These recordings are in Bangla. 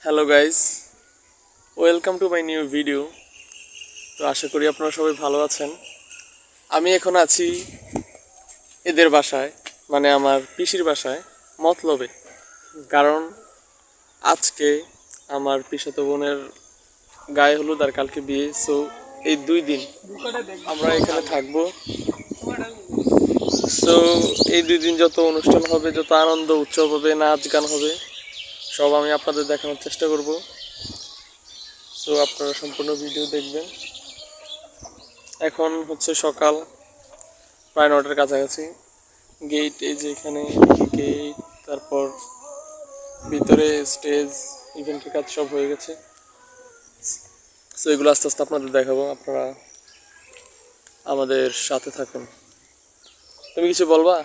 Hello guys, welcome to my new video. তো আশা করি আপনারা সবাই ভালো আছেন। আমি এখন আছি এদের বাসায়, মানে আমার পিসির বাসায় মতলবে। কারণ আজকে আমার পিসতো বোনের গায়ে হলুদ আর কালকে বিয়ে। সো এই 2 দিন আমরা এখানে থাকবো। সো এই 2 দিন যত অনুষ্ঠান হবে, যত আনন্দ উৎসব হবে, নাচ গান হবে, সব আমি আপনাদের দেখানোর চেষ্টা করব। সো আপনারা সম্পূর্ণ ভিডিও দেখবেন। এখন হচ্ছে সকাল প্রায় 9টার কাছাকাছি। গেট এই যে এখানে গেট, তারপর ভিতরে স্টেজ, ইভেন্টের কাজ সব হয়ে গেছে। সো এগুলো আস্তে আস্তে আপনাদের দেখাবো, আপনারা আমাদের সাথে থাকুন। তুমি কিছু বলবা?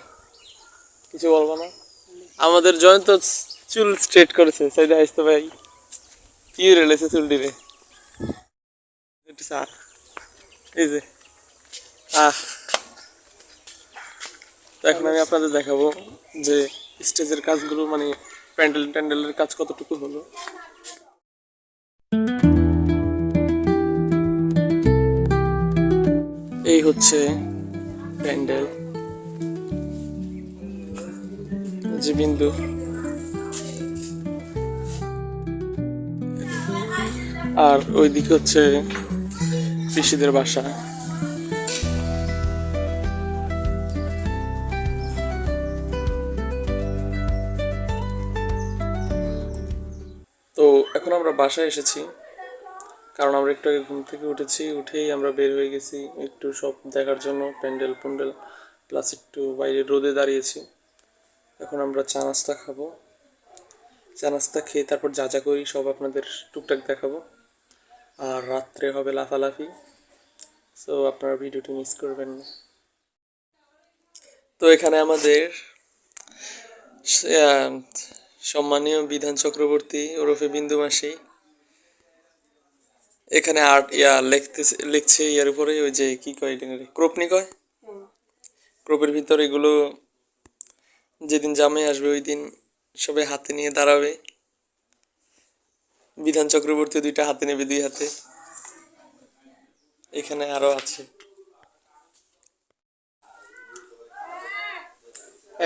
কিছু বলবা না? আমাদের জয়ন্ত চুল স্ট্রেট করেছে, সাইডে হাসতে ভাই কি রেলেছে চুল ডিরে স্যার। এই যে তো এখন আমি আপনাদের দেখাবো যে স্টেজের কাজগুলো, মানে প্যান্ডেলের কাজ কতটুকু হলো। এই হচ্ছে প্যান্ডেল, যে বিন্দু, আর ওইদিকে হচ্ছে পিসিদের বাসা। তো এখন আমরা বাসায় এসেছি, কারণ আমরা একটু আগে ঘুম থেকে উঠেই আমরা বের হয়ে গেছি একটু সব দেখার জন্য, প্যান্ডেল প্লাস একটু বাইরে রোদে দাঁড়িয়েছি। এখন আমরা চা নাস্তা খাবো, চা নাস্তা খেয়ে তারপর যা করি সব আপনাদের টুকটাক দেখাবো। আর রাত্রে হবে লাফালাফি। সো আপনারা ভিডিওটি মিস করবেন না। তো এখানে আমাদের সম্মানীয় বিধান চক্রবর্তী ওরফে বিন্দু মাসি এখানে আর্ট লিখছে ইয়ার উপরে, ওই যে কি কয় ক্রোপনি কয়, ক্রোপের ভিতর এগুলো যেদিন জামাই আসবে ওই দিন সবাই হাতে নিয়ে দাঁড়াবে। বিধান চক্রবর্তী 2টা হাতে নেবে, 2 হাতে। এখানে আরো আছে,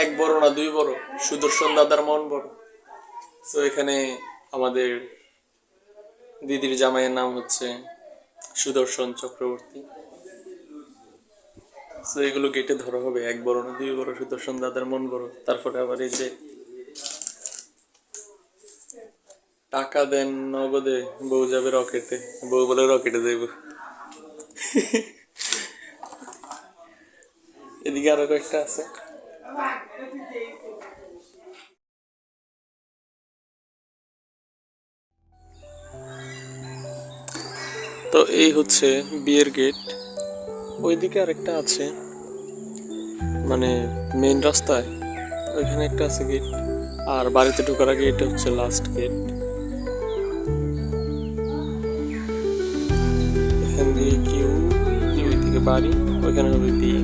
এক বড় না 2 বড়, সুদর্শন দাদার মন বড়। তো এখানে আমাদের দিদির জামাইয়ের নাম হচ্ছে সুদর্শন চক্রবর্তী। তো এগুলো গেটে ধরা হবে, এক বড় না 2 বড়, সুদর্শন দাদার মন বড়। তারপরে আবার এই যে টাকা দেন নগদে, বউ যাবে রকেটে, বউ বলে রকেটে যাইব। এদিকে আরো কয়েকটা আছে। তো এই হচ্ছে বিয়ের গেট। ওইদিকে আরেকটা আছে, মানে মেইন রাস্তায় ওইখানে একটা আছে গেট। আর বাড়িতে ঢোকার আগে এটা হচ্ছে লাস্ট গেট। এখান দিয়ে কেউ ওই দিকে বাড়ি, ওইখানে হবে বিয়ে।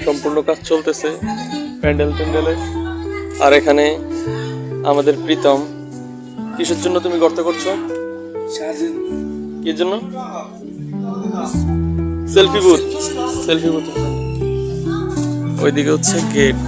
সম্পূর্ণ কাজ চলতেছে প্যান্ডেলে। আর এখানে আমাদের প্রীতম, কিসের জন্য তুমি গর্ত করছো? কি জন্য? Selfie booth. ওইদিকে হচ্ছে গেট।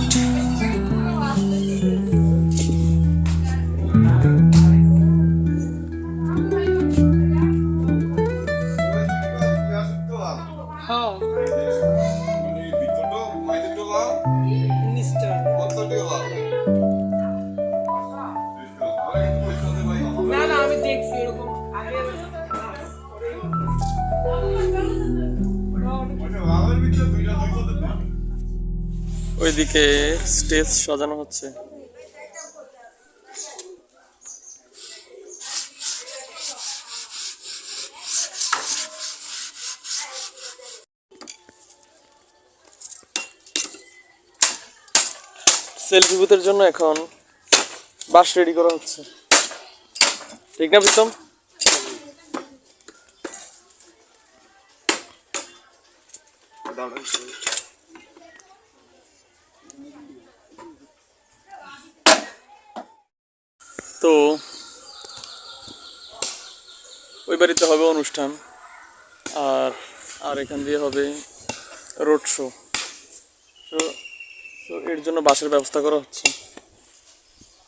ওইদিকে স্টেজ সাজানো হচ্ছে। সেলফি বুথের জন্য এখন বাস রেডি করা হচ্ছে, ঠিক না প্রীতম? তো ওই বাড়িতে হবে অনুষ্ঠান, আর আর এখান দিয়ে হবে রোড শো। তো এর জন্য বাসের ব্যবস্থা করা হচ্ছে।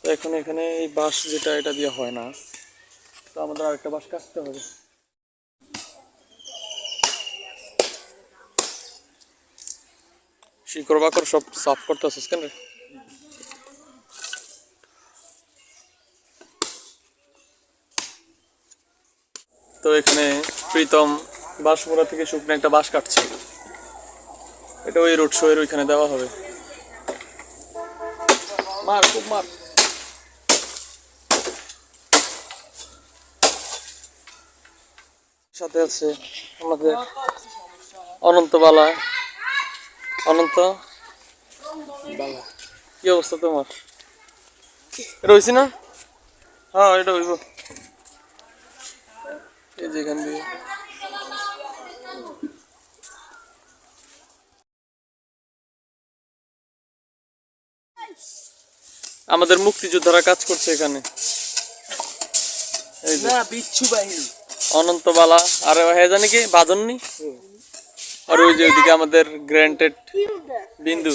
তো এখন এখানে এই বাস যেটা, এটা দিয়ে হয় না, তো আমাদের আরেকটা বাস কাটতে হবে। শিকড় বাকড় সব সাফ করতে আসছিস কেন রে? তো এখানে প্রীতম বাঁশমোড়া থেকে শুকনো একটা বাঁশ কাটছে, এটা ওই রোড শো এর ওইখানে দেওয়া হবে। মার খুব মার। সাথে আছে আমাদের অনন্তবালা। অনন্ত বালা, কি অবস্থা তোমার? এটা হইছি না? হ্যাঁ এটা হইব। এই যে এখান দিয়ে আমাদের মুক্তিযোদ্ধারা কাজ করছে এখানে। এই যে বিচ্ছু বাহিনী অনন্তবালা, আর হ্যাঁ জানি কি বাদননি, আর ওই যে ওইদিকে আমাদের গ্র্যান্টেড বিন্দু।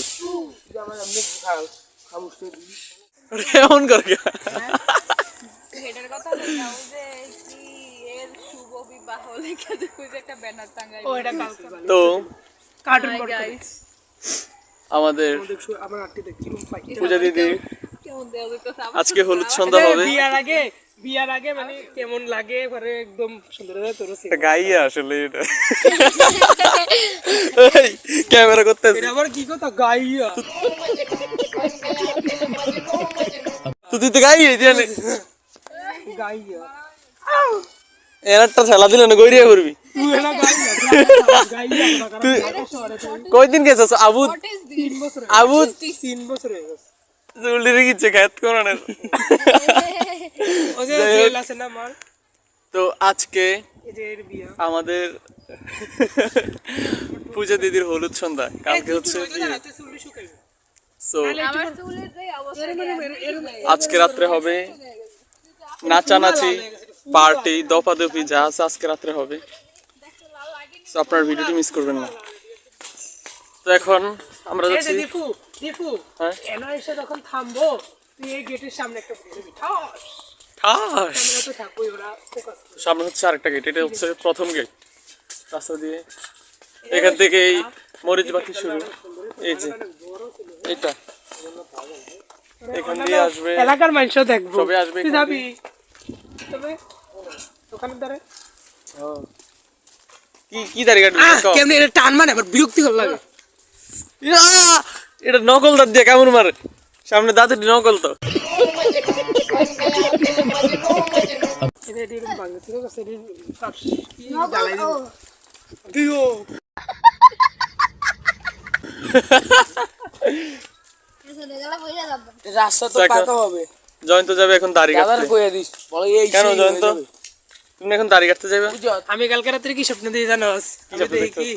এমন কর তো আমাদের পূজা দিদি আজকে হলুদ সন্ধ্যা হবে। বিয়ার আগে মানে কেমন লাগে পরে একদম সুন্দর তোর গাইয়া আসলে এটা ক্যামেরা করতে আবার কি কথা গাইয়া তুই তো গাইয়ে জানে গাইয়া এনারটা ঠেলা দিল না গৈরিয়া করবি তুই কয়দিন গেছিস আবুদ? 3 বছর আবুদ 3 বছর হয়ে গেছে জলদি গিয়েছে খেত কোরআনের। তো আজকে আমাদের পূজা দিদির হলুদ সন্ধ্যা, কালকে হচ্ছে আজকে রাত্রে হবে নাচানাচি পার্টি দফাদফি যা আছে আজকে রাত্রে হবে। তো আপনার ভিডিওটি মিস করবেন না। তো এখন আমরা যাচ্ছি। হ্যাঁ এনা এসে যখন থামবো তুই এই গেটের সামনে একটা বসবি ঠাস ঠাস। তো থাকবই ওরা ফোকাস সামনে হচ্ছে আরেকটা গেট, এটা হচ্ছে প্রথম গেট রাস্তা দিয়ে। এখান থেকে এই মরিচ বাতি শুরু, এই যে এটা এখান দিয়ে আসবে এলাকার মানুষও দেখবো, সবাই আসবে। তুই যাবি তবে ওখানে দাঁড়ে কি কি দাঁড়িয়ে কেমনে এটা টান মানে আবার বিরক্তিকর লাগে। এটা নকল দাঁত দিয়ে কেমন মারে, সামনে দাঁত নকল তো। রাস্তা তো পাকা হবে। জয়ন্ত যাবে এখন দাড়ি কাটতে। কেন জয়ন্ত তুমি এখন দাড়ি কাটতে যাবে? আমি কালকে রাত্রে কি স্বপ্ন দিয়ে জানোস? আমি দেখি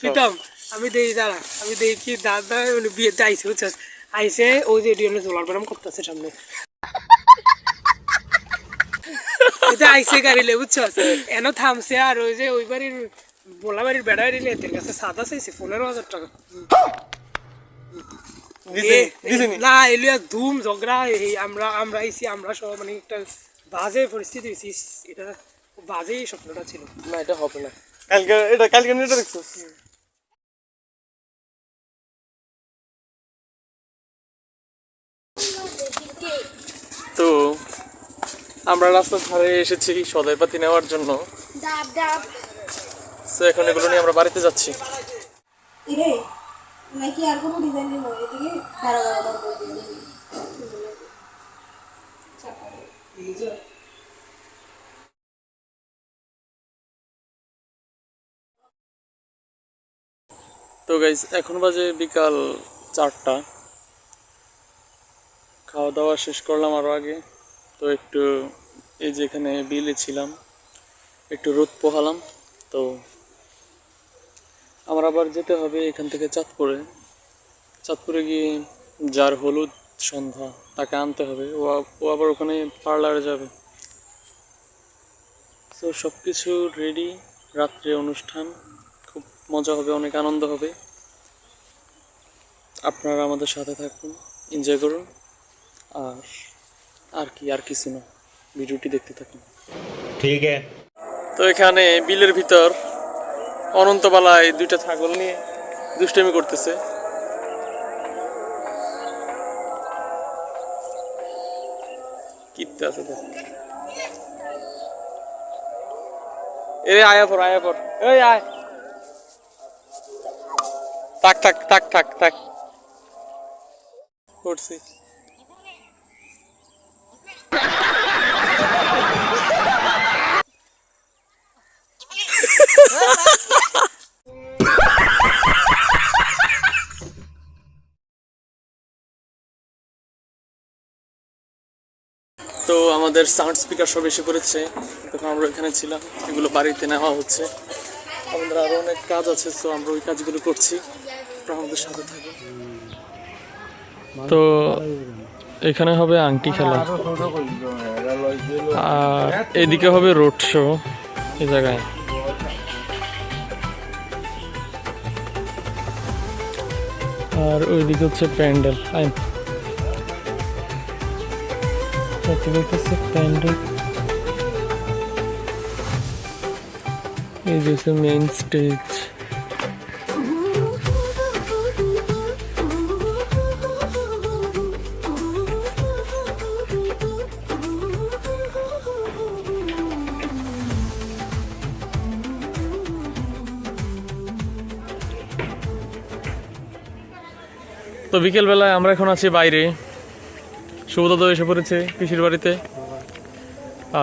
প্রীতম, আমি দেখি দাঁড়া, আমি দেখি দাদা বিয়েতে আইসে বুঝছস, আইসে ওই যে এডিএমে জোলার ব্যায়াম করতেছে সামনে এটা আইসে গাড়ি লে বুঝছস, এন থামছে আর ওই যে ওই বাড়ির বোলা বাড়ির বেড়া এলে এদের কাছে সাদা চাইছে 15,000 টাকা। না এলিয়া ধুম ঝগড়া, এই আমরা আইসি, আমরা সব মানে একটা বাজে পরিস্থিতি হয়েছি। এটা বাজেই স্বপ্নটা ছিল। না এটা হবে না, কালকে এটা কালকে এটা দেখছো। তো আমরা রাস্তার ধারে এসেছি সদাইপাতি নেওয়ার জন্য। তো এখন এগুলো নিয়ে আমরা বাড়িতে যাচ্ছি। নাকি আর কোনো ডিজাইন নেই এদিকে দাঁড়া তো গাইস এখন বাজে বিকাল 4টা, খাওয়া দাওয়া শেষ করলাম আরও আগে। তো একটু এই যে এখানে বিলে ছিলাম, একটু রোদ পোহালাম। তো আমার আবার যেতে হবে এখান থেকে চাঁদপুরে। চাঁদপুরে গিয়ে যার হলুদ সন্ধ্যা তাকে আনতে হবে, ও আবার ওখানে পার্লারে যাবে। তো সব কিছু রেডি, রাত্রে অনুষ্ঠান, খুব মজা হবে, অনেক আনন্দ হবে। আপনারা আমাদের সাথে থাকুন, এনজয় করুন। আর কিছু না, ভিডিওটি দেখতে থাকুন। ठीक है। তো এখানে বিলের ভিতর অনন্তবালায় দুইটা ছাগল নিয়ে দুষ্টামি করতেছে। কিত্তে আছে দেখ। এরে আয়া পর এই আয়। থাক করছি। তো আমাদের সাউন্ড স্পিকার সব এসে পড়েছে, তখন আমরা এখানে ছিলাম, এগুলো বাড়িতে নেওয়া হচ্ছে। আমাদের আরো অনেক কাজ আছে, তো আমরা ওই কাজগুলো করছি। আপনারা আমাদের সাথে থাকুন। তো এখানে হবে আংটি খেলা, আর এদিকে হবে রোড শো এই জায়গায়। আর ওইদিকে হচ্ছে প্যান্ডেল। প্যান্ডেল এই যে মেইন স্টেজ। তো বিকেলবেলায় আমরা এখন আছি বাইরে, শুভদাদা এসে পড়েছে পিসির বাড়িতে।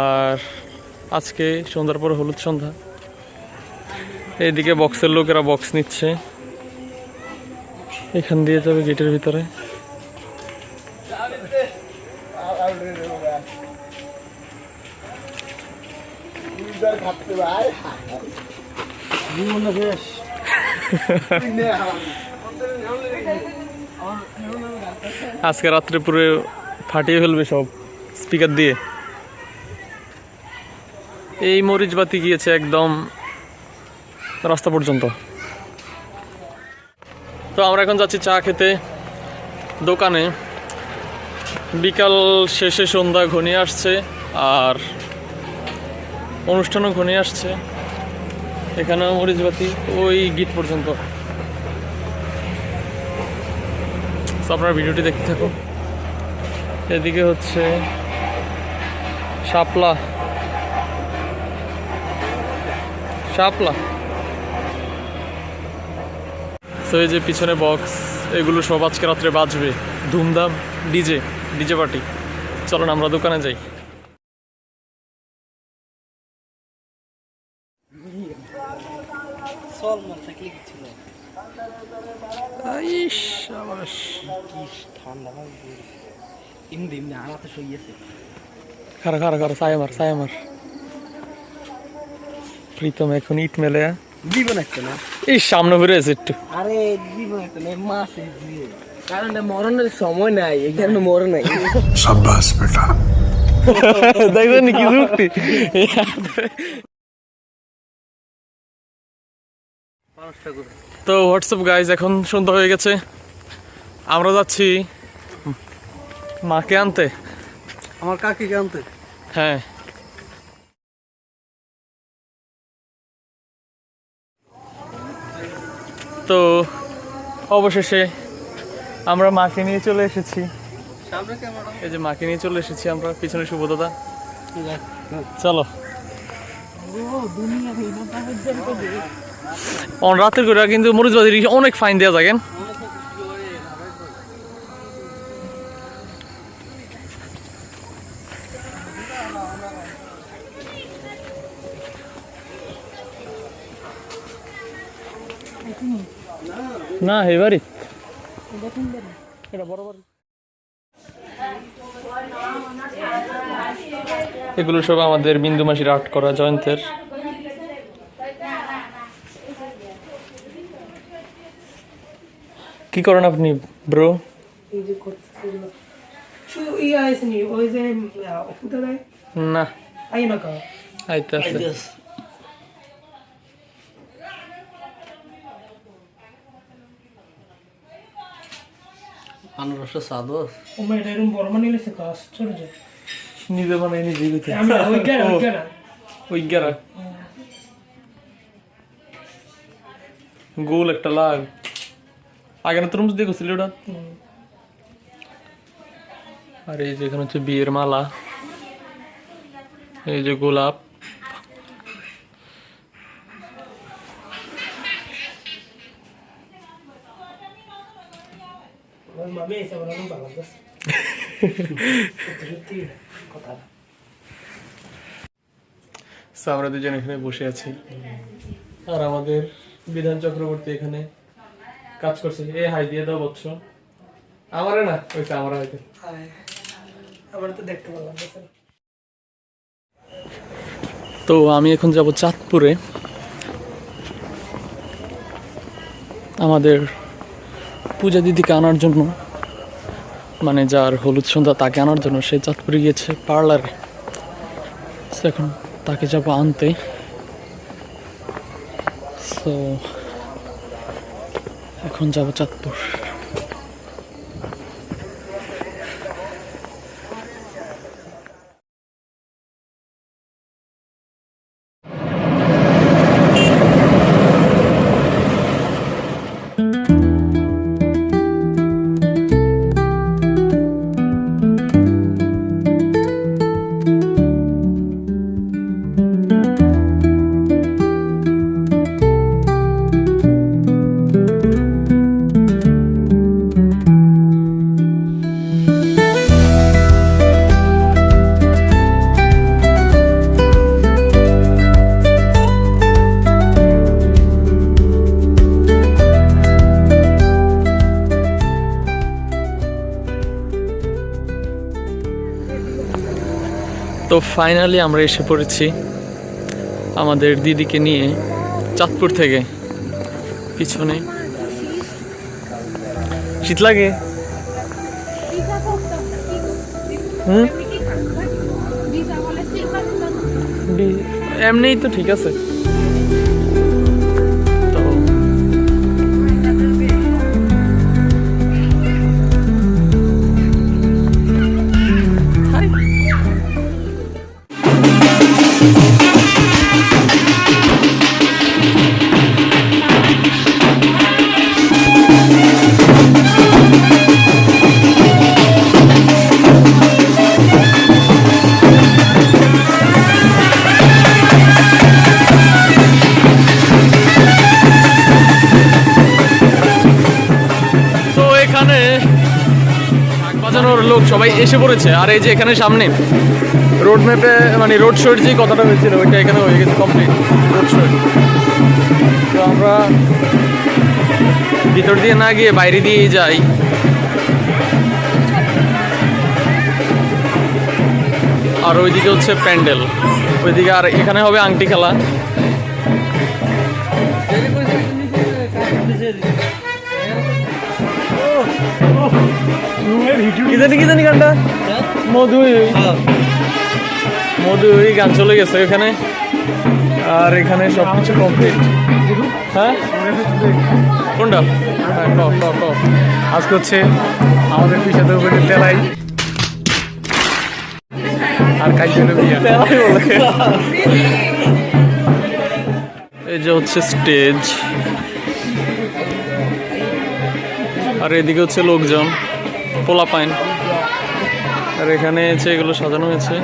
আর আজকে সন্ধ্যার পরে হলুদ সন্ধ্যা। এইদিকে বক্সের লোকেরা বক্স নিচ্ছে, এখান দিয়ে যাবে গেটের ভিতরে। আজকে রাত্রে পুরো ফাটিয়ে ফেলবে সব স্পিকার দিয়ে। এই মরিচ বাতি গিয়েছে একদম রাস্তা পর্যন্ত। তো আমরা এখন যাচ্ছি চা খেতে দোকানে। বিকাল শেষে সন্ধ্যা ঘনিয়ে আসছে, আর অনুষ্ঠানও ঘনিয়ে আসছে। এখানেও মরিচ বাতি ওই গিট পর্যন্ত। আপনারা ভিডিওটি দেখতে থাকুন। এদিকে হচ্ছে শাপলা। তো এই যে পিছনে বক্স, এগুলো সব আজকে রাত্রে বাজবে, ধুমধাম ডিজে পার্টি। চলুন আমরা দোকানে যাই। খারা ছায়া মার। প্রীতম এখন ইট মেলে জীবন একটা না, এই সামনে ঘুরে আছে একটু। আরে জীবন একটা না, মাসে কারণ মরণের সময় নাই, এখানে মরণ নাই। शाबाश बेटा। দেখবেন কি যুক্তি। তো হোয়াটসঅ্যাপ গাইজ, এখন সন্ধ্যা হয়ে গেছে, আমরা যাচ্ছি মাকে আনতে, আমার কাকিকে আনতে। হ্যাঁ। তো অবশেষে আমরা মাকে নিয়ে চলে এসেছি। এই যে মাকে নিয়ে চলে এসেছি আমরা, পিছনে শুভদাদা। চলো রাতের করে কিন্তু মরিচবাজির অনেক ফাইন দেওয়া যায়। না এবারই এটা বড় বড় এগুলো সব আমাদের বিন্দু মাসির আর্ট করা জয়ন্তের। কি করেন আপনি ব্রো? এই যে করতেছিল শুধু আসেনি ওই যে ফুটা দেয় না আই না কা আইতাছে। আনারসের স্বাদও ও মে এরকম বড় মানে লেছে কাজ ছোট ছোট নিজে বানাই নিজে দিতে আমি ওই গেরা ওই গেরা গোল একটা লাগ আগে না তরমুজ দিয়ে করছিল ওটা। আর এই যে এখানে হচ্ছে বিয়ের মালা, এই যে গোলাপ, ওই মামি এসে বলে আমি ভালো আছে সত্যি কথা So, আমরা দুজন এখানে বসে আছি আর আমাদের বিধান চক্রবর্তী এখানে কাজ করছে। এ হাই দিয়ে দাও বৎস, আমারে না ওইটা আমার হয়তো। আমার তো দেখতে ভালো লাগছে। তো আমি এখন যাব চাঁদপুরে আমাদের পূজা দিদিকে আনার জন্য, মানে যার হলুদ সন্ধ্যা তাকে আনার জন্য। সে চাঁদপুরে গিয়েছে পার্লারে, এখন তাকে যাব আনতে। সো এখন যাব চাঁদপুর। তো ফাইনালি আমরা এসে পড়েছি আমাদের দিদিকে নিয়ে চাঁদপুর থেকে। পিছনে শীত লাগে। এমনিই তো ঠিক আছে। তো এখানে বাজানোর লোক সবাই এসে পড়েছে। আর এই যে এখানে সামনে রোড ম্যাপে মানে রোড শোর যে কথাটা হয়েছিল ওইটা এখানে হয়ে গেছে কমপ্লিট রোড শো। তো আমরা ভিতর দিয়ে না গিয়ে বাইরে দিয়েই যাই। আর ওইদিকে হচ্ছে প্যান্ডেল, ওইদিকে আর এখানে হবে আংটি খেলা। কি জানি গানটা মধুই গান চলে গেছে ওখানে। আর এখানে সবকিছু কমপ্লিট। হ্যাঁ কোনটা? হ্যাঁ আজকে হচ্ছে আমাদের পিছাতে উপরে তেলাই আর কাজে এই যে হচ্ছে স্টেজ। আর এদিকে হচ্ছে লোকজন পোলাপাইন। আর এখানে হচ্ছে এগুলো সাজানো হয়েছে।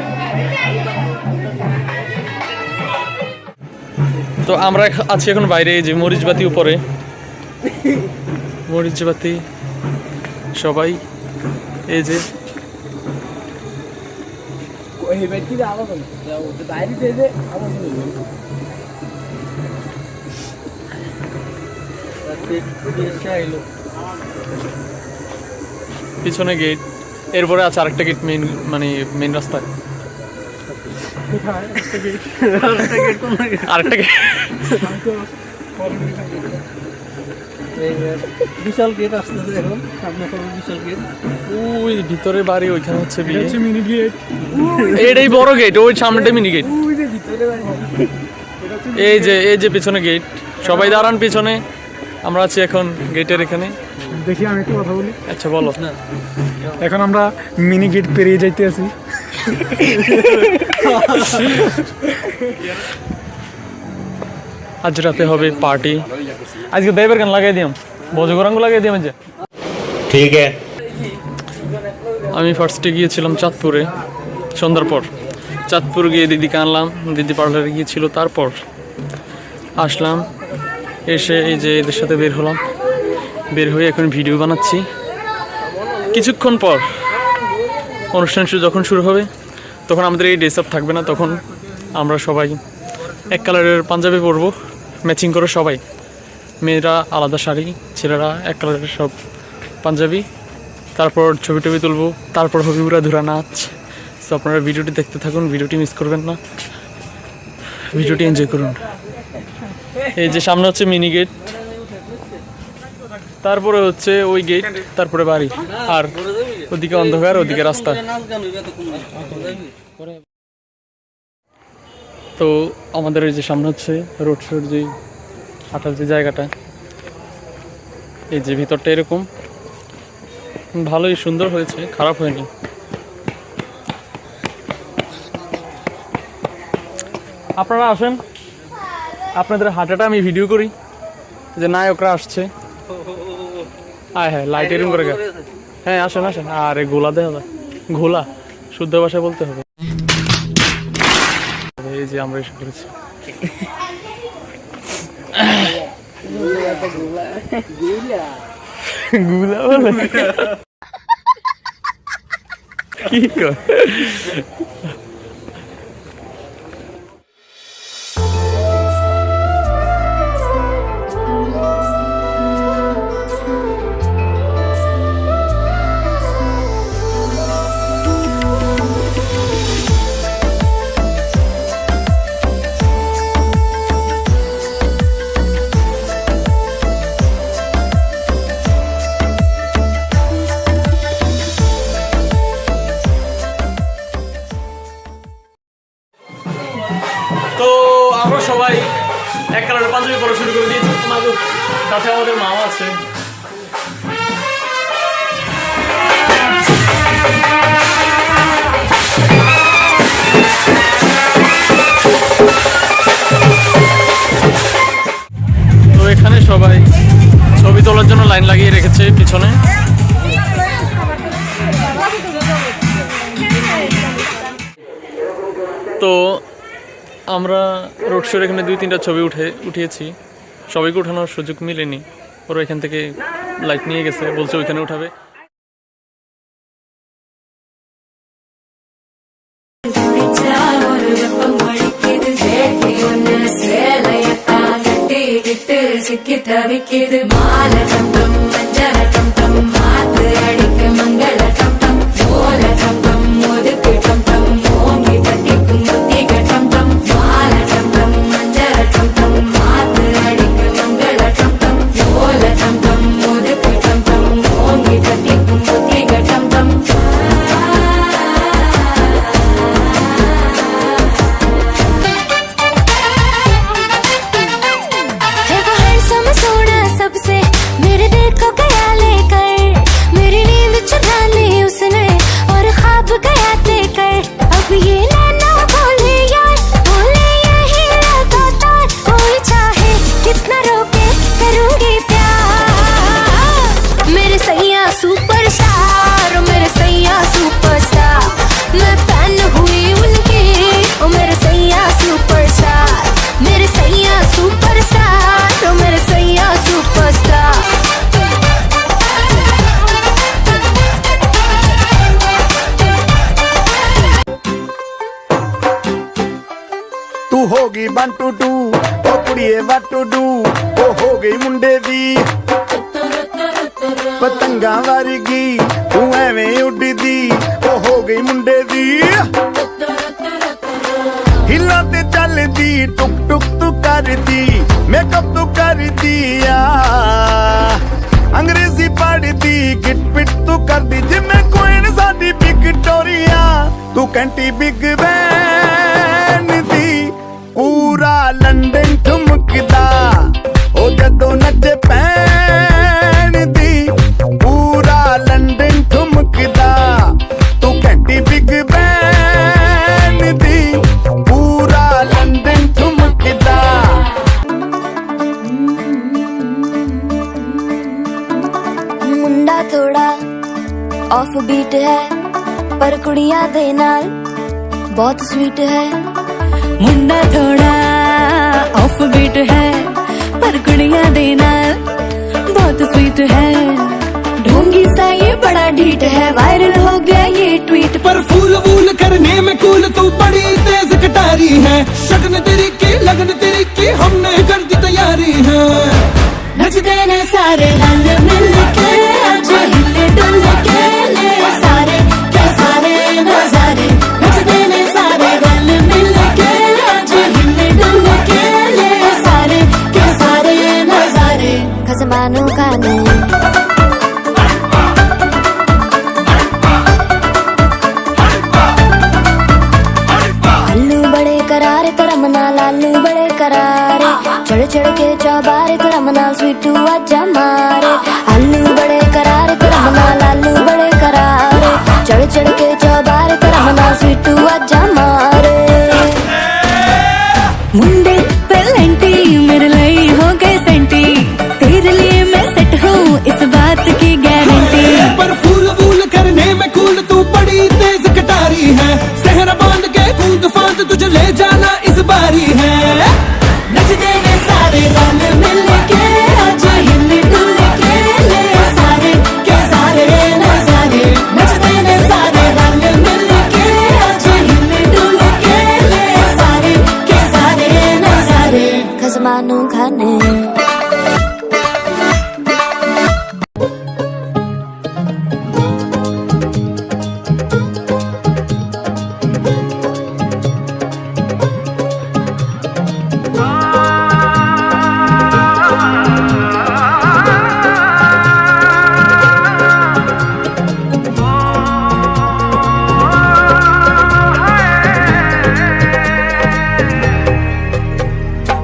তো আমরা আছি এখন বাইরে। এই যে মরিচবাতি উপরে, মরিচবাতি সবাই। এই যে পিছনে গেট, এরপরে আছে আরেকটা গেট মেইন মানে মেইন রাস্তায়। আরেকটা গেট বিশাল গেট আসতেছে এখন সামনে করবো বিশাল গেট ওই ভিতরে বাড়ি, ওইখানে হচ্ছে বিয়ে। মিনি গেট এইটাই বড় গেট, ওই সামনেটা মিনি গেট। ওই যে ভিতরে বাড়ি এই যে পিছনে গেট, সবাই দাঁড়ান পিছনে, আমরা আছি এখন গেটের এখানে। দেখি আমি একটু কথা বলি আচ্ছা বলো। এখন আমরা মিনি গেট পেরিয়ে যাইতে আছি আজ রাতে হবে পার্টি। আজকে দেবের গান লাগাই দিলাম, বজগরাঙ্গ লাগাই দিলাম। যে ठीक है। আমি ফার্স্টে গিয়েছিলাম চাঁদপুরে সন্ধ্যার পর। চাঁদপুর গিয়ে দিদিকে আনলাম, দিদি পার্লারে গিয়েছিল, তারপর আসলাম, এসে এই যে এদের সাথে বের হলাম, বের হয়ে এখন ভিডিও বানাচ্ছি। কিছুক্ষণ পর অনুষ্ঠান যখন শুরু হবে তখন আমাদের এই ড্রেস আপ থাকবে না, তখন আমরা সবাই এক কালারের পাঞ্জাবি পরবো, ম্যাচিং করে সবাই। মেয়েরা আলাদা শাড়ি, ছেলেরা এক কালারের সব পাঞ্জাবি। তারপর ছবি টবি তুলবো, তারপর হবে পুরা ধুরা নাচ। তো আপনারা ভিডিওটি দেখতে থাকুন, ভিডিওটি মিস করবেন না, ভিডিওটি এনজয় করুন। এই যে সামনে হচ্ছে মিনি গেট, তারপরে হচ্ছে ওই গেট, তারপরে বাড়ি, আর ওদিকে অন্ধকার, ওদিকে রাস্তা। তো আমাদের এই যে সামনে হচ্ছে রোড শোর যে হাঁটার যে জায়গাটা, এই যে ভিতরটা এরকম ভালোই সুন্দর হয়েছে, খারাপ হয়নি। আপনারা আসেন, আপনাদের হাঁটাটা আমি ভিডিও করি, যে নায়করা আসছে। হ্যাঁ হ্যাঁ, লাইট এরকম করে গেছে। হ্যাঁ আসেন আসেন। আরে গোলা দেওয়া যায়, ঘোলা শুদ্ধ ভাষায় বলতে হবে। এই যে আমরা এসে করেছি। গুলা বলে কি কর। তো আমরা সবাই এক কালারের পাঞ্জাবি পরা শুরু করে দিয়েছি। সাথে আমাদের মাও আছে। তো এখানে সবাই ছবি তোলার জন্য লাইন লাগিয়ে রেখেছে পিছনে। তো আমরা রোড শোর এখানে 2-3টা ছবি উঠিয়েছি, সবাইকে উঠানোর সুযোগ মিলেনি। ওরা এখান থেকে লাইট নিয়ে গেছে, বলছে ওইখানে উঠাবে। तू होगी 1 2 2 ओ कुड़िए what to do ओ हो गई मुंडे दी पतंगा वर्गी तू एवें उड़दी ओ हो गई मुंडे दी हिला ते चल चलदी टुक टुक तू करदी मेकअप तू कर दिया अंग्रेजी पढ़दी गिट पिट तू करदी जिमें क्वीन साडी विक्टोरिया तू कैंटी बिग बैन दी पूरा लंदन ठुमकदा ओ जदों नचे पैन दी पूरा लंदन ठुमकदा तू कैंटी बिग बैन दी पूरा लंदन ठुमकदा मुंडा थोड़ा ऑफ बीट है पर कुड़ियां दे नाल बहुत स्वीट है मुंडा थोड़ा ऑफ बीट है पर कुड़ियां दे नाल बहुत स्वीट है ढोंगी सा ये बड़ा ढीठ है वायरल हो गया ये ट्वीट पर फूल वूल करने में कूल तू बड़ी तेज कटारी है शगन तेरी की लगन तेरी की हमने कर दी तैयारी है नचते ने सारे रंग मिल के आज हिले डुल के ले सारे के सारे नजारे नचते ने सारे रंग मिल के आज हिले डुल के ले सारे के सारे नजारे खसमानों का ने लालू बड़े करारे चढ़ चढ़ के चौबारे करमना स्वीटू आजा मारे आलू बड़े करारे करमना लालू बड़े करारे चढ़ चढ़ के चौबारे करमना स्वीटू आजा मारे मुंडे पेलेंटी मेरे लिए हो गए सेंटी तेरे लिए मैं सेट हूँ इस बात की गारंटी पर फूल वूल करने में कूल तू बड़ी तेज कटारी है सहरा बांध के कूद फांद तुझे ले जाना इस बारी है नचते ने सारे रंग मिल के आज हिले डुल के ले सारे के सारे नजारे नचते ने सारे रंग मिल के आज हिले डुल के ले सारे के सारे नजारे खसमानू खाने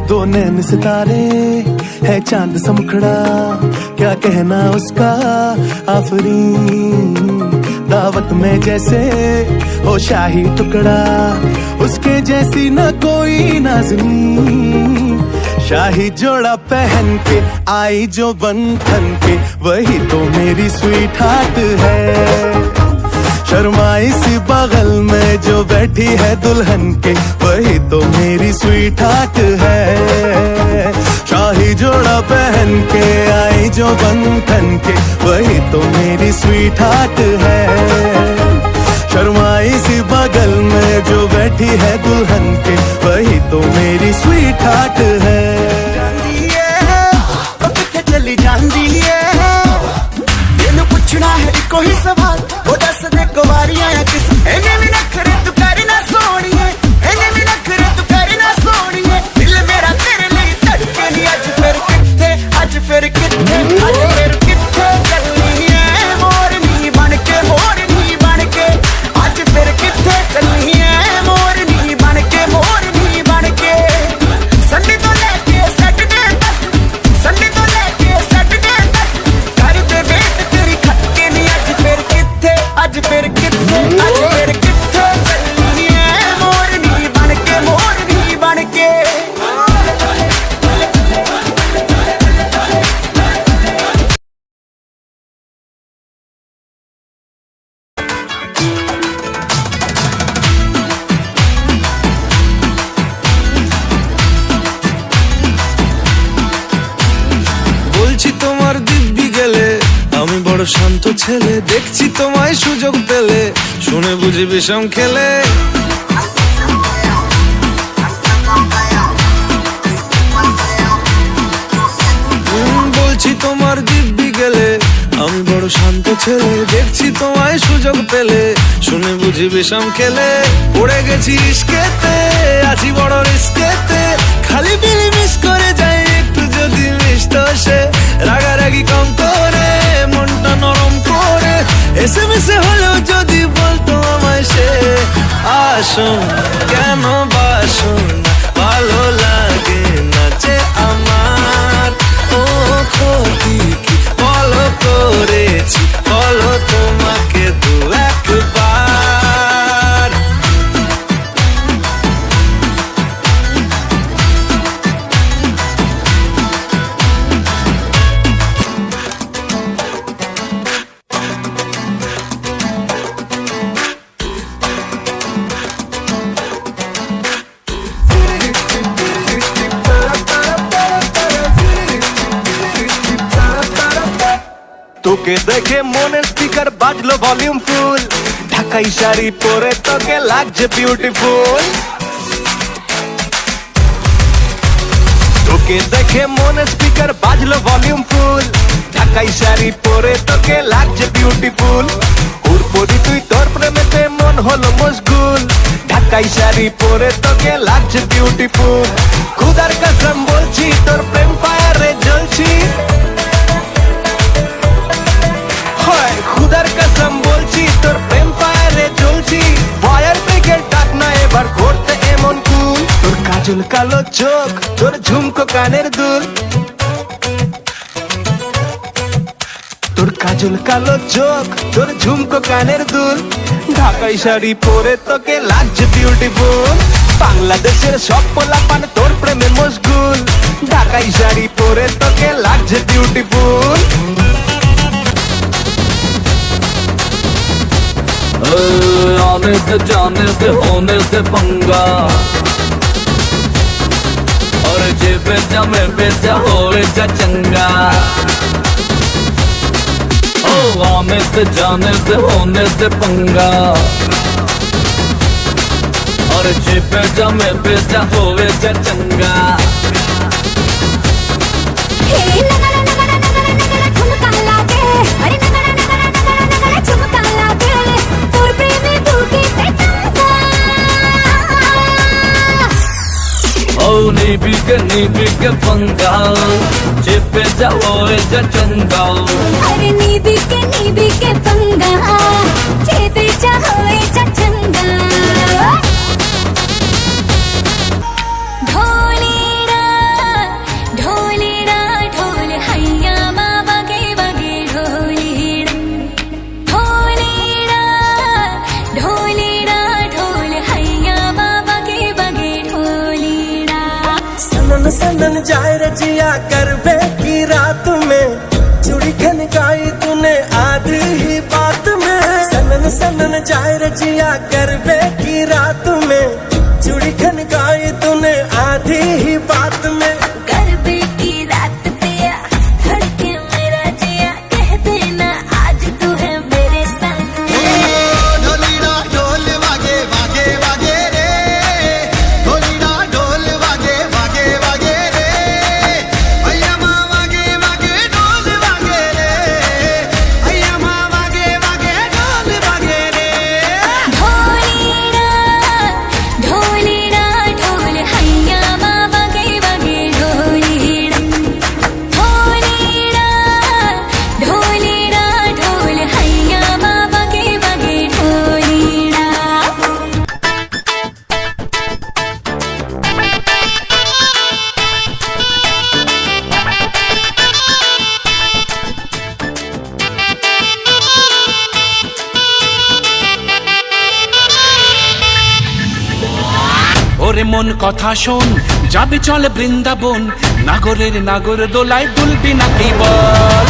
दो नैन सितारे है चांद सा मुखड़ा क्या कहना उसका आफरीन दावत में जैसे हो शाही टुकड़ा उसके जैसी न कोई नाज़नीन शाही जोड़ा पहन के आई जो बंधन के वही तो मेरी स्वीट हार्ट है शर्माई सी बगल में जो बैठी है दुल्हन के वही तो मेरी स्वीट हार्ट है शाही जोड़ा पहन के आई जो बंधन के वही तो मेरी स्वीट हार्ट है शर्माई सी बगल में जो बैठी है दुल्हन के वही तो मेरी स्वीट हार्ट है चली जाती है तेनू पूछना है इको ही सवाल वो दस दे कुवारियां या किस एने भी नखरे तू करना सोनिए एने भी नखरे तू करना सोनिए दिल मेरा तेरे लिए धड़के नहीं आज फिर किथे आज फिर किथे चलनी है मोरनी बन के आज फिर किथे चलनी है मोरनी बन के संडे तो लेके सैटरडे तक संडे तो लेके सैटरडे तक कर दे वेट तेरी खटके नहीं आज फिर किथे चलनी है मोरनी बन के বলছি তোমার দিব্যি গেলে আমি বড় শান্ত ছেলে দেখছি তোমায় সুযোগ পেলে শুনে বুঝি বিষম খেলে বলছি তোমার দিব্যি গেলে আমি বড় শান্ত ছেলে, দেখছি তোমায় সুযোগ পেলে শুনে বুঝি বিষম খেলে। পড়ে গেছি ইস্কেতে, আছি বড় রিস্কেতে, খালি বিলি মিস করে যাই একটু যদি মিষ্ট সে। রাগারাগি কম করে মনটা নরম করে এসএমএসে হলেও যদি বলতো আমায় সে। আসুন কেন বাসুন ভালো লাগে না যে আমার, ও ক্ষতি কি বলো করেছি বলো তোমাকে দু একবার। তোকে দেখে মনের স্পিকার বাজলো ভলিউম ফুল, ঢাকাই শাড়ি পরে তোকে লাগছে বিউটিফুল। তোকে দেখে মনের স্পিকার বাজলো ভলিউম ফুল, ঢাকাই শাড়ি পরে তোকে লাগছে বিউটিফুল। উড়পড়ি তুই তোর প্রেমেতে মন হলো মশগুল, ঢাকাই শাড়ি পরে তোকে লাগছে বিউটিফুল। খুদার কসম বলছি তোর প্রেম ফায়ারে জ্বলছি, খুদার কসম বলছি তোর প্রেম ফায়ারে জ্বলছি। ফায়ার ব্রিগেড ডাক না এবার করতে এমন কুল। তোর কাজল কালো চোখ, তোর ঝুমকো কানের দুল, তোর কাজল কালো চোখ, তোর ঝুমকো কানের দুল। ঢাকাই শাড়ি পরে তোকে লাগছে বিউটিফুল, বাংলাদেশের সব পোলাপান তোর প্রেমে মশগুল। ঢাকাই শাড়ি পরে তোকে লাগছে বিউটিফুল। आने दे जाने दे होने दे पंगा, और जे बेजा में बेजा होए जा चंगा। ओ आने दे जाने दे होने दे पंगा, और जे बेजा में बेजा होए जा चंगा। नीबी के पंगा, चिपे जाओ जा चंगा। अरे नीबी के पंगा, चेपे जाओ जा चंगा। ढोलेरा ढोलेरा ढोल हैया माँ बगे बगे ढोलेरा। ढोलेरा ढोलेरा ढोल हैया माँ बगे बगे ढोलेरा। सनन सनन जाए रजिया करबे की रात में, चूड़ी खनकाई तूने आधी ही बात में। सनन सनन जाए रजिया करबे की रात में, चूड़ी खनकाई तूने आधी ही बात में। करबे की रात पिया धड़के मेरा जिया, कह देना आज तू है मेरे संग। ढोलीना ढोल वागे वागे वागे रे, ढोलीना ढोल वागे वागे वागे रे, भैया माँ वागे वागे ढोल वागे रे, भैया माँ वागे वागे ढोल वागे रे। ढोलेरा ढोलेरा ढोल हैया माँ बगे बगे ढोलेरा। ढोलेरा ढोलेरा ढोल हैया माँ बगे बगे ढोलेरा। ওরে মন কথা শোন, যাবে চল বৃন্দাবন, নাগরের নাগর দোলায় দুলবি নাকি বল।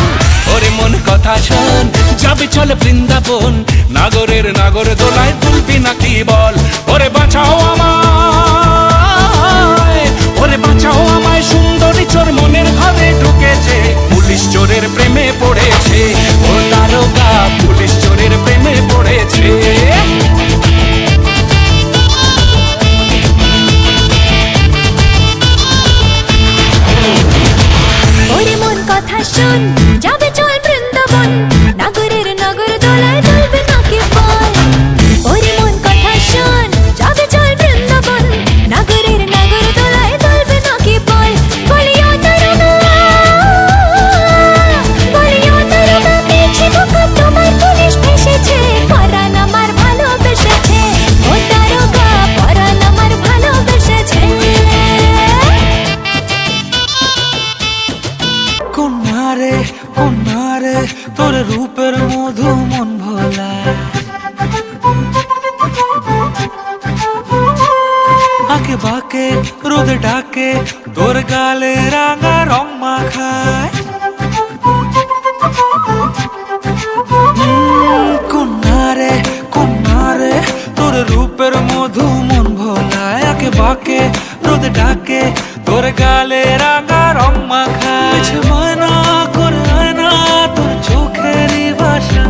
ওরে মন কথা শোন, যাবে চল বৃন্দাবন, নাগরের নাগর দোলায় দুলবি নাকি বল। ওরে বাঁচাও আমায়, ওরে বাঁচাও আমায়, সুন্দরী চোর মনের ঘরে ঢুকেছে, পুলিশ চোরের প্রেমে পড়েছে। ও দারোগা পুলিশ চোরের প্রেমে পড়েছে। ওরে মন কথা শোন, যাবে চল বৃন্দাবন, নাগরের রে কন্যা রে তোর রূপের মধু মন ভোলায় আঁকে বাঁকে রোদে ডাকে তোর গালে রাঙা রং মাখায় কন্যা রে তোর রূপের মধু মন ভোলায় আঁকে বাঁকে রোদে ডাকে তোর গালে রাঙা রং মাখায় মানা করে আয়না তোর চোখেরই ভাষা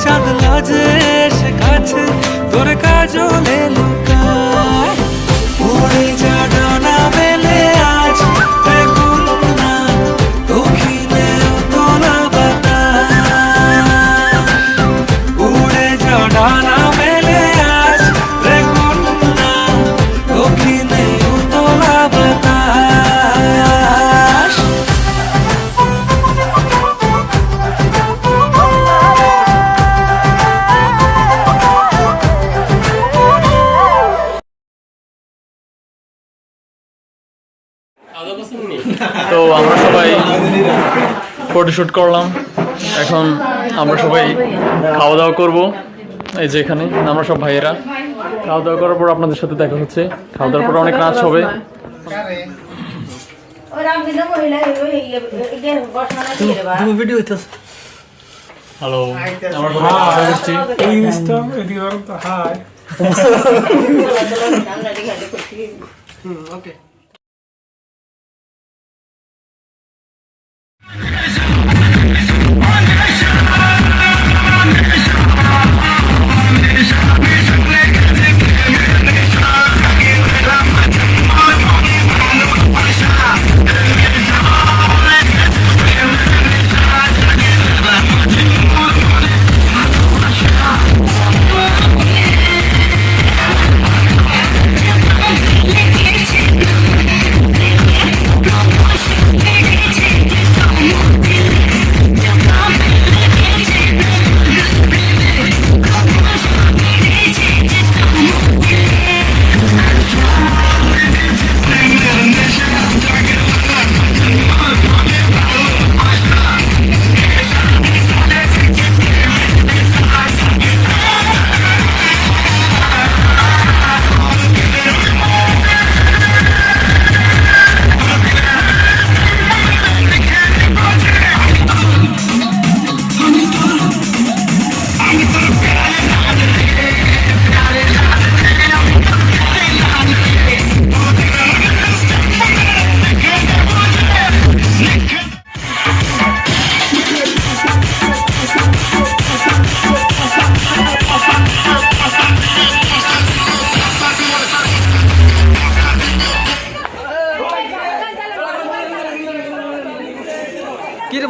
চাঁদ লাজে এসে কাছে তোর কাজলে লুকায় উড়ে যা ডানা মেলে আজ রে কন্যা দক্ষিণে তোলা বাতাস উড়ে যা ডানা মেলে আজ রে কন্যা দক্ষিণে তোলা বাতাস তো আমরা সবাই ফটোশুট করলাম, এখন আমরা সবাই খাওয়া দাওয়া করবো। এই যে এখানে আমরা সব ভাইয়েরা খাওয়া দাওয়া করার পর আপনাদের সাথে দেখা হচ্ছে। খাওয়া দাওয়ার পর অনেক নাচ হবে। হ্যালো, আমার ওকে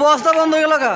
বস্তা বন্ধ হয়ে গেল কা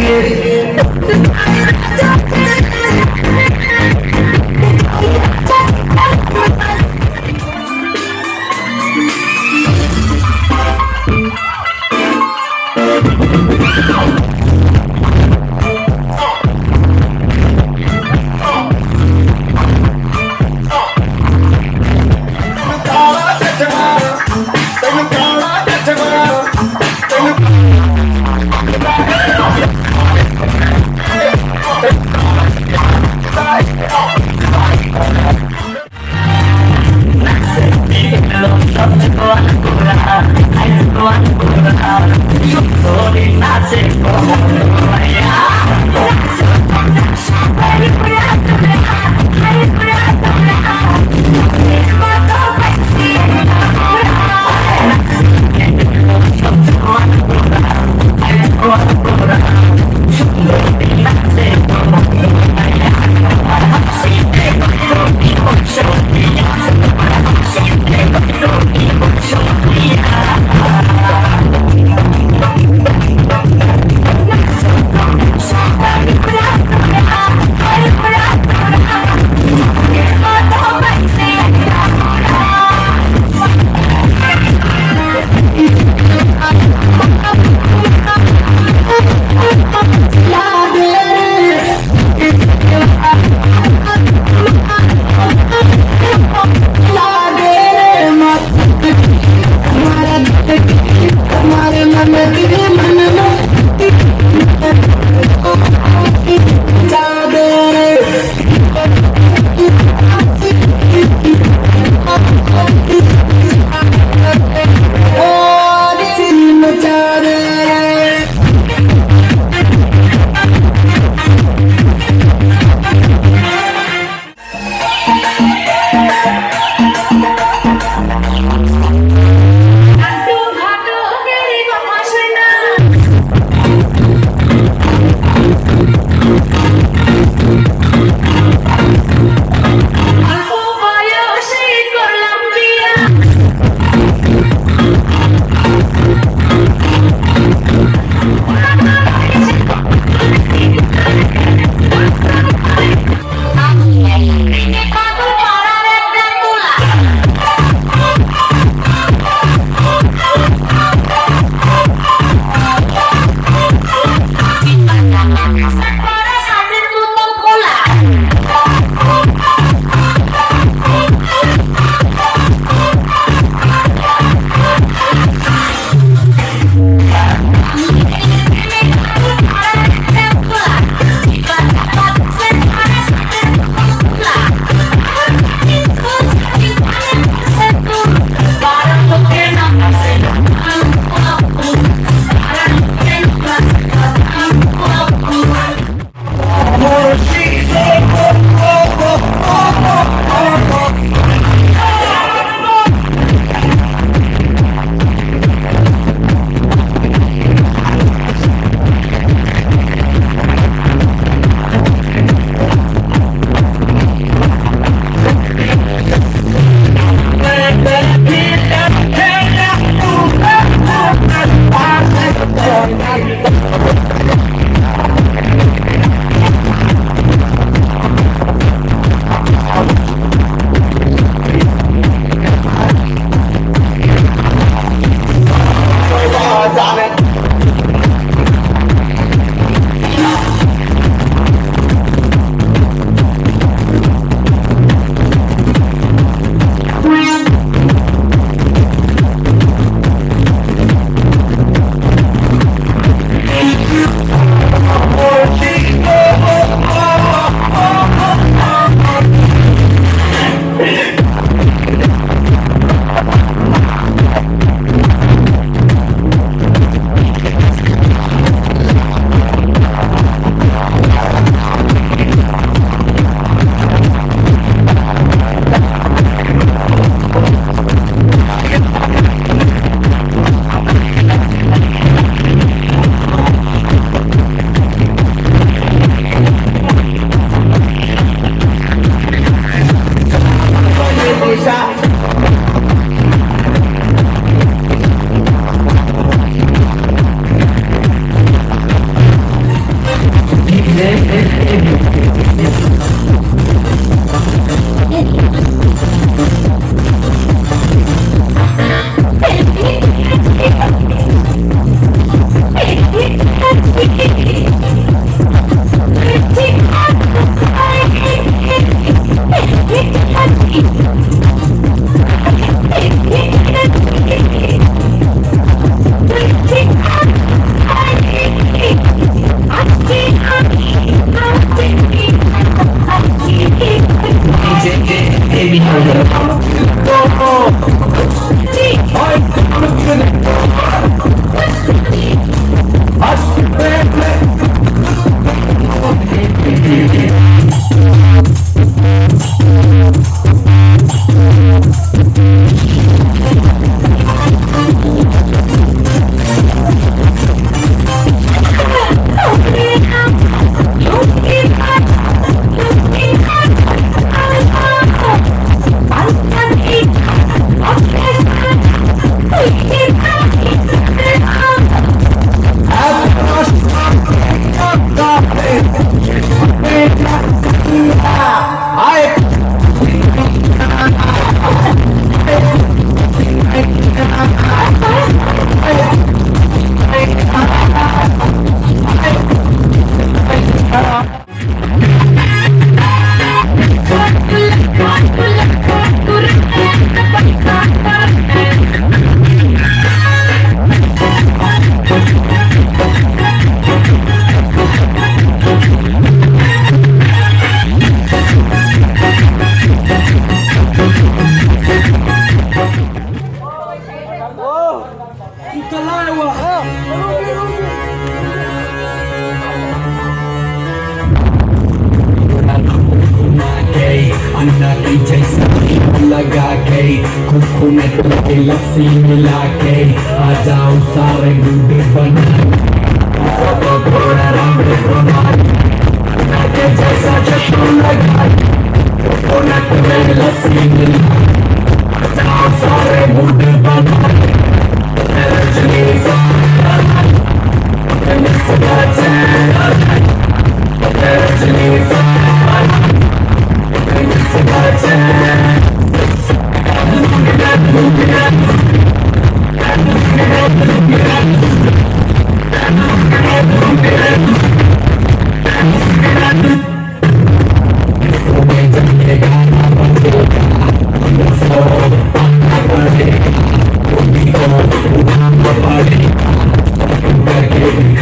Yeah. अन्ना की जैसा लगा के खुनत लगे लस्सी मिला के आ जाओ सारे गुड बना थोड़ा रंग बना अन्ना के जैसा चश्मा लगा खुनत में लस्सी मिला आ जाओ सारे गुड बना रजनी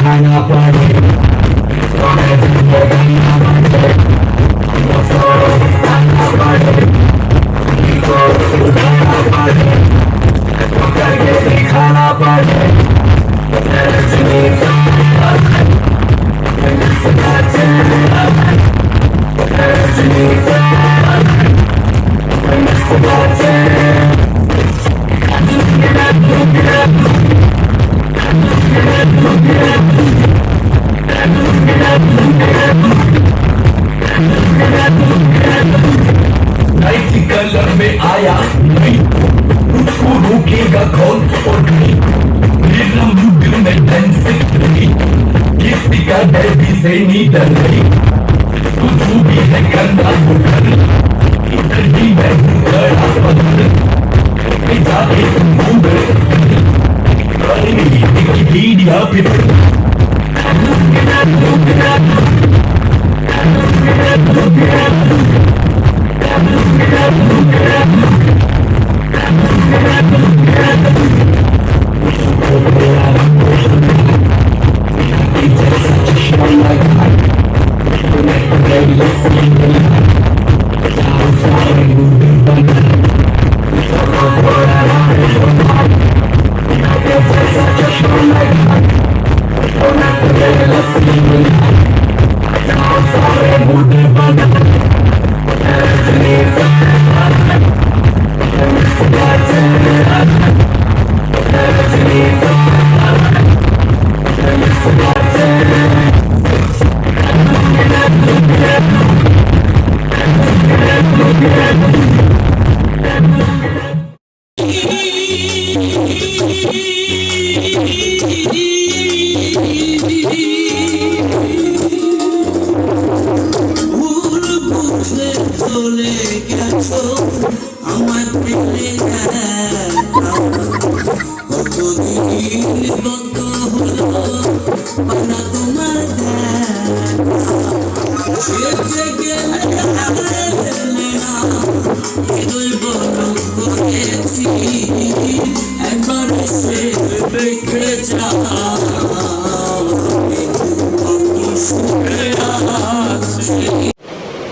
खाना पड़े खाना पड़े नाइट कलर में आया नहीं उसको रोकेगा कौन और नहीं मेरा मूड में डांसिंग नहीं किसी का डर भी से नहीं डर नहीं तू जो भी है करना वो कर इधर भी मैं खड़ा पत्थर जाके तुम मूड अरे की मीडिया पे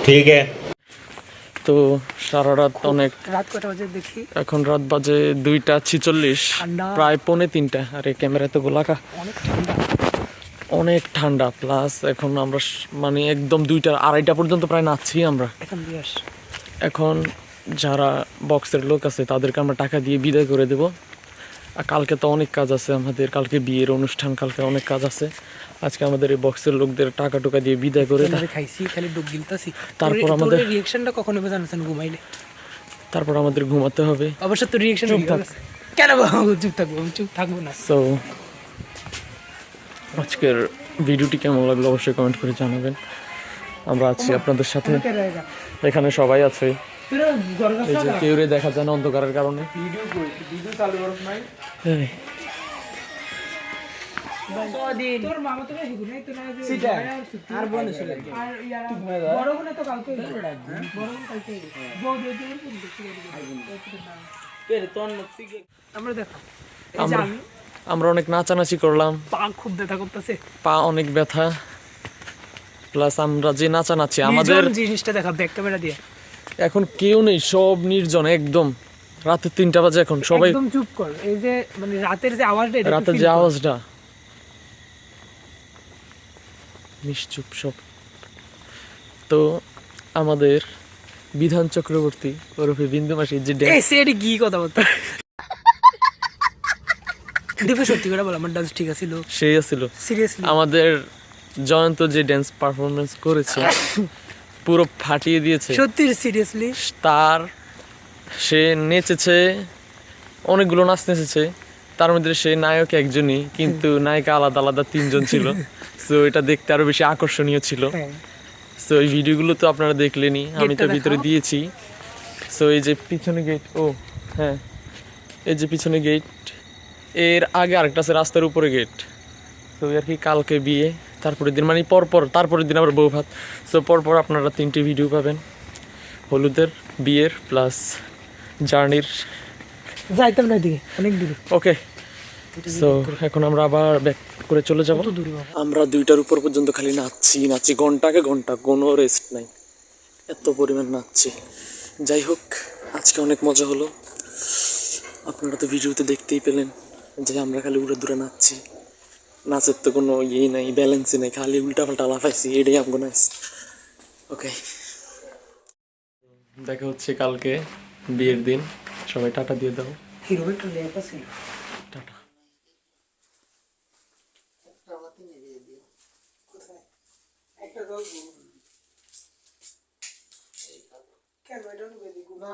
ठीक है। তো সারা রাত অনেক, রাত কটা বাজে দেখি? এখন রাত বাজে 2:46, ঠান্ডা। প্রায় 2:45। আরে ক্যামেরায় তো গোলাকা, অনেক ঠান্ডা। অনেক ঠান্ডা। প্লাস এখন আমরা মানে একদম 2টা 2:30 পর্যন্ত প্রায় নাচছি আমরা। এখন দিয়াস এখন যারা বক্সের লোক আছে তাদেরকে আমরা টাকা দিয়ে বিদায় করে দেব। আর কালকে তো অনেক কাজ আছে আমাদের, কালকে বিয়ের অনুষ্ঠান, কালকে অনেক কাজ আছে। আজকে আমাদের এই বক্সের লোকদের টাকা টুকা দিয়ে বিদায় করে খাইছি, খালি ডুব গিলতাছি। তারপর আমাদের রিঅ্যাকশনটা কখন হবে জানেন? ঘুমাইলে। তারপর আমাদের ঘুমাতে হবে। অবশ্য তো রিঅ্যাকশন কেন বাবু? চুপ থাকবো, আমি চুপ থাকবো না। সো আজকের ভিডিওটি কেমন লাগলো অবশ্যই কমেন্ট করে জানাবেন। আমরা আছি আপনাদের সাথে, এখানে সবাই আছে। এই যে কেউ দেখা যায় না অন্ধকারের কারণে। আমরা অনেক নাচানাচি করলাম, পা খুব ব্যথা করতেছে, পা অনেক ব্যথা। প্লাস আমরা যে নাচানাচি আমাদের জিনিসটা দেখা ব্যাক ক্যামেরা দিয়ে, এখন কেউ নেই, সব নির্জন একদম। রাতে 3টা বাজে, এখন সবাই একদম চুপ কর। এই যে মানে রাতের যে আওয়াজটা, রাতের যে আওয়াজটা, নিশ্চুপ সব। তো আমাদের বিধান চক্রবর্তী ওরফে বিন্দু মাসির যে এই ড্যান্স, সেটা কি কথা বলতো দেখো সত্যি করে বল আমার ডান্স ঠিক আছিল সেই ছিল সিরিয়াসলি আমাদের জয়ন্ত যে ড্যান্স পারফরমেন্স করেছে পুরো ফাটিয়ে দিয়েছে। সত্যি সিরিয়াসলি তার সে নেচেছে, অনেকগুলো নাচ নেচেছে, তার মধ্যে সে নায়ক একজনই, কিন্তু নায়িকা আলাদা আলাদা 3 জন ছিল। সো এটা দেখতে আরো বেশি আকর্ষণীয় ছিল। হ্যাঁ সো এই ভিডিওগুলো তো আপনারা দেখলেনই, আমি তো গেটটা ভিতরে দেখাও। দিয়েছি। সো এই যে পিছনে গেট, ও হ্যাঁ এই যে পিছনে গেট, এর আগে আরেকটা আছে রাস্তার উপরে গেট। তো আর কি কালকে বিয়ে, তারপরের দিন মানে পরপর, তারপরের দিন আবার বউ ভাত। সো পরপর আপনারা 3টি ভিডিও পাবেন, হলুদের, বিয়ের প্লাস জার্নির। যাইতাম না এদিকে অনেক দূরে ওকে, সো এখন আমরা আবার ব্যাক করে চলে যাব। কত দূরে বাবা আমরা 2টার উপর পর্যন্ত খালি নাচছি ঘন্টাকে ঘন্টা, কোনো রেস্ট নাই, এত পরিমাণ নাচছি। যাই হোক, আজকে অনেক মজা হলো। আপনারা তো ভিডিওতে দেখতেই পেলেন যে আমরা খালি উড়ে দূরে নাচছি, নাচের তো কোনো ইয়েই নাই, ব্যালেন্সই নেই, খালি উল্টা পাল্টা লাফাইছি, এটাই আমগো নাইস। ওকে, দেখা হচ্ছে কালকে বিয়ের দিন। সবাই টাটা দিয়ে দাও। হিরোটা লেখা ছিল টাটা। একটা দল কেন এটা না